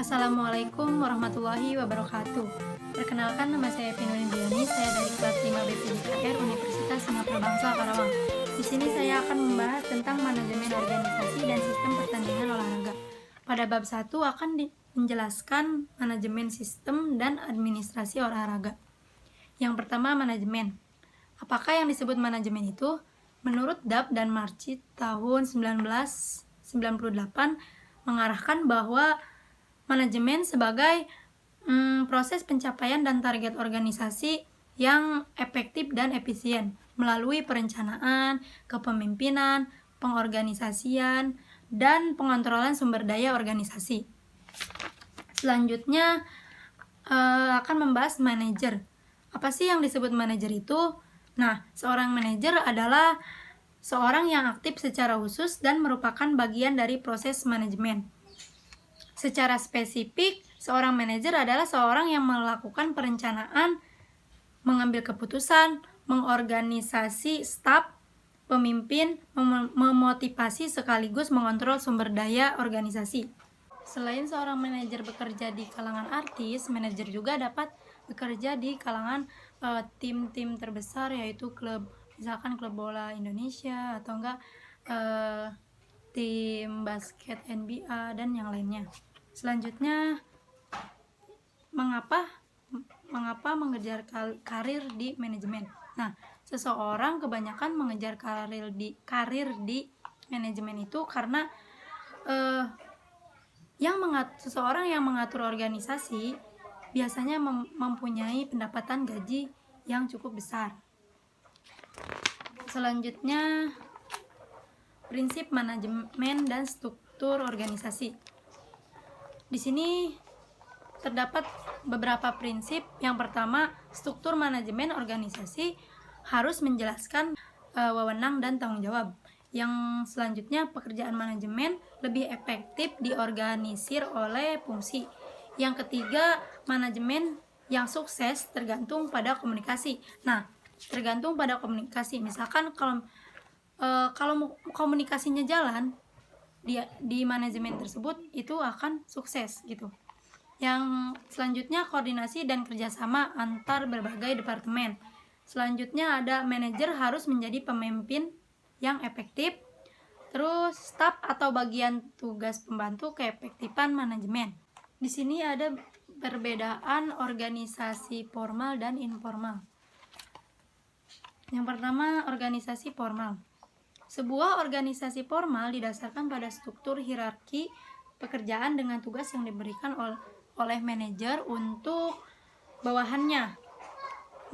Assalamualaikum warahmatullahi wabarakatuh. Perkenalkan, nama saya Pinulin Diani, saya dari kelas 5 BPJKR Universitas Sumatera Bangsa Karawang. Di sini saya akan membahas tentang manajemen organisasi dan sistem pertandingan olahraga. Pada bab 1 akan menjelaskan manajemen sistem dan administrasi olahraga. Yang pertama, manajemen. Apakah yang disebut manajemen itu? Menurut Dab dan Marci tahun 1998 mengarahkan bahwa manajemen sebagai proses pencapaian dan target organisasi yang efektif dan efisien melalui perencanaan, kepemimpinan, pengorganisasian, dan pengontrolan sumber daya organisasi. Selanjutnya akan membahas manajer. Apa sih yang disebut manajer itu? Nah, seorang manajer adalah seorang yang aktif secara khusus dan merupakan bagian dari proses manajemen. Secara spesifik, seorang manajer adalah seorang yang melakukan perencanaan, mengambil keputusan, mengorganisasi staf, pemimpin, memotivasi sekaligus mengontrol sumber daya organisasi. Selain seorang manajer bekerja di kalangan artis, manajer juga dapat bekerja di kalangan tim-tim terbesar, yaitu klub, misalkan klub bola Indonesia atau enggak tim basket NBA dan yang lainnya. Selanjutnya, mengapa mengejar karir di manajemen? Nah, seseorang kebanyakan mengejar karir di manajemen itu karena seseorang yang mengatur organisasi biasanya mempunyai pendapatan gaji yang cukup besar. Selanjutnya, prinsip manajemen dan struktur organisasi. Di sini terdapat beberapa prinsip. Yang pertama, struktur manajemen organisasi harus menjelaskan wewenang dan tanggung jawab. Yang selanjutnya, pekerjaan manajemen lebih efektif diorganisir oleh fungsi. Yang ketiga, manajemen yang sukses tergantung pada komunikasi. Nah, tergantung pada komunikasi. Misalkan kalau komunikasinya jalan di manajemen tersebut, itu akan sukses gitu. Yang selanjutnya, koordinasi dan kerjasama antar berbagai departemen. Selanjutnya ada manajer harus menjadi pemimpin yang efektif. Terus staf atau bagian tugas pembantu keefektifan manajemen. Di sini ada perbedaan organisasi formal dan informal. Yang pertama, organisasi formal. Sebuah organisasi formal didasarkan pada struktur hierarki pekerjaan dengan tugas yang diberikan oleh manajer untuk bawahannya.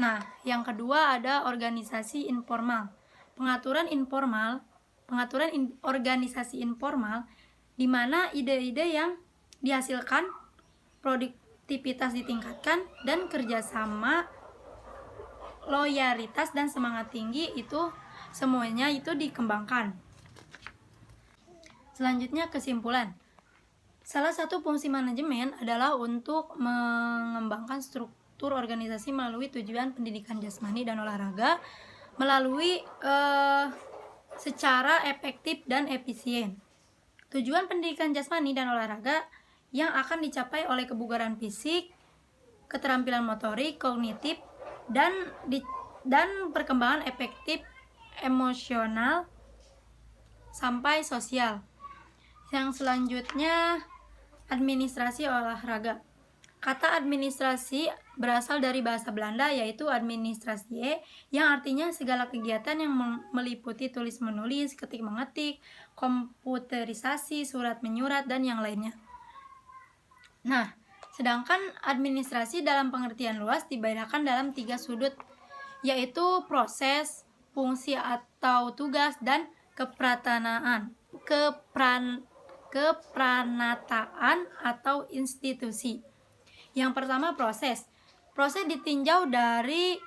Nah, yang kedua ada organisasi informal. Pengaturan organisasi informal di mana ide-ide yang dihasilkan, produktivitas ditingkatkan, dan kerjasama, loyalitas, dan semangat tinggi itu semuanya itu dikembangkan. Selanjutnya, kesimpulan. Salah satu fungsi manajemen adalah untuk mengembangkan struktur organisasi melalui tujuan pendidikan jasmani dan olahraga melalui secara efektif dan efisien. Tujuan pendidikan jasmani dan olahraga yang akan dicapai oleh kebugaran fisik, keterampilan motorik, kognitif, dan perkembangan efektif emosional sampai sosial. Yang selanjutnya, administrasi olahraga. Kata administrasi berasal dari bahasa Belanda, yaitu administratie, yang artinya segala kegiatan yang meliputi tulis-menulis, ketik-mengetik, komputerisasi, surat-menyurat, dan yang lainnya. Nah, sedangkan administrasi dalam pengertian luas dibedakan dalam 3 sudut, yaitu proses, fungsi atau tugas, dan kepranataan atau institusi. Yang pertama, proses. Proses ditinjau dari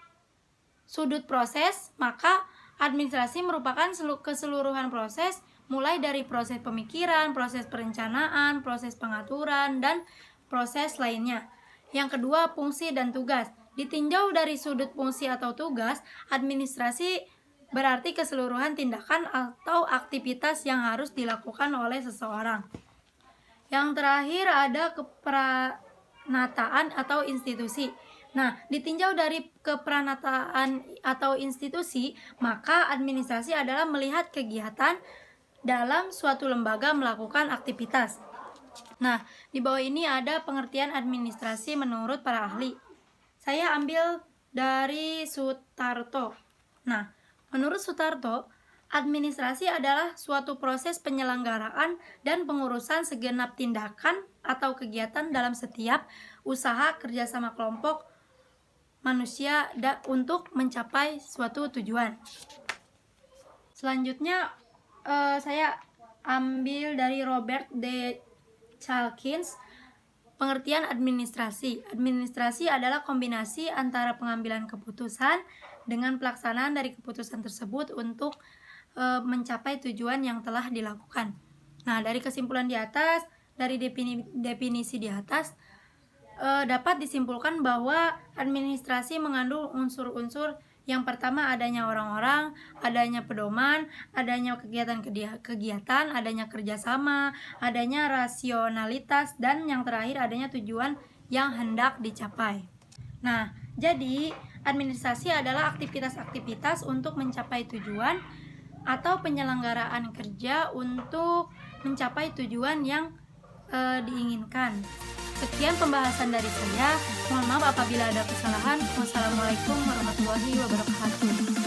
sudut proses, maka administrasi merupakan keseluruhan proses, mulai dari proses pemikiran, proses perencanaan, proses pengaturan, dan proses lainnya. Yang kedua, fungsi dan tugas. Ditinjau dari sudut fungsi atau tugas, administrasi berarti keseluruhan tindakan atau aktivitas yang harus dilakukan oleh seseorang. Yang terakhir ada kepranataan atau institusi. Nah, ditinjau dari kepranataan atau institusi, maka administrasi adalah melihat kegiatan dalam suatu lembaga melakukan aktivitas. Nah, di bawah ini ada pengertian administrasi menurut para ahli. Saya ambil dari Sutarto. Nah, menurut Sutarto, administrasi adalah suatu proses penyelenggaraan dan pengurusan segenap tindakan atau kegiatan dalam setiap usaha kerjasama kelompok manusia untuk mencapai suatu tujuan. Selanjutnya saya ambil dari Robert D. Calkins, pengertian administrasi. Administrasi adalah kombinasi antara pengambilan keputusan dengan pelaksanaan dari keputusan tersebut untuk mencapai tujuan yang telah dilakukan. Nah, dari kesimpulan di atas, dari definisi di atas, dapat disimpulkan bahwa administrasi mengandung unsur-unsur yang pertama adanya orang-orang, adanya pedoman, adanya kegiatan, adanya kerjasama, adanya rasionalitas, dan yang terakhir adanya tujuan yang hendak dicapai. Nah, jadi administrasi adalah aktivitas-aktivitas untuk mencapai tujuan atau penyelenggaraan kerja untuk mencapai tujuan yang diinginkan. Sekian pembahasan dari saya. Mohon maaf apabila ada kesalahan. Wassalamualaikum warahmatullahi wabarakatuh.